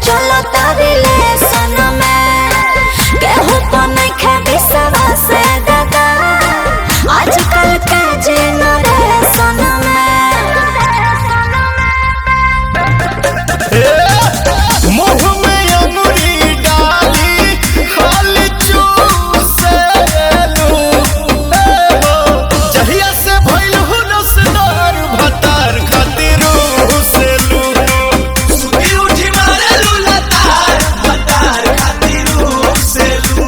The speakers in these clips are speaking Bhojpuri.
चलो तारी ले सन में केहू तो नहीं खेबी सवा से दादा आजकल के जेनरेशन में मुँह में अंगुरी डाली खाली चूसेलू जहिया से भइल हो रसदार भतार खातिर हुसेलू सुती उठी मारेलू लतार भतार खातिर हुसेलू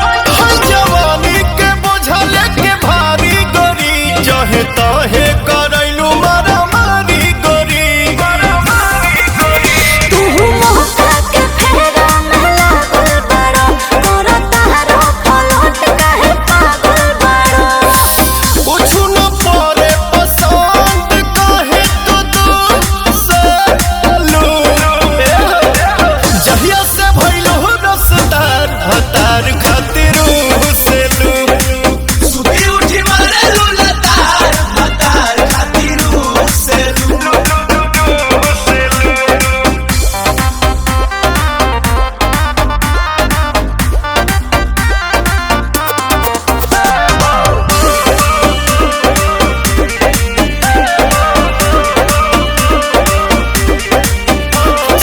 जवानी के बोझा लेके भारी गोरी जहे तहे करैलू मारामारी गोरी तू मोहका के फेरा में लागल बड़ो तोरा तारो पलट काहे पागल बड़ो कुछु न परे पसंद काहे तो दूसलू जहिया से भइल हो रसदार भतार खातिर हुसेलू सुती उठी मारेलू लतार भतार खातिर हुसेलू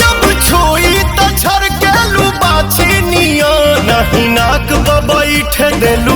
जब छुई त छरकेलू बाछी निया नहीं नाक बैठ देलू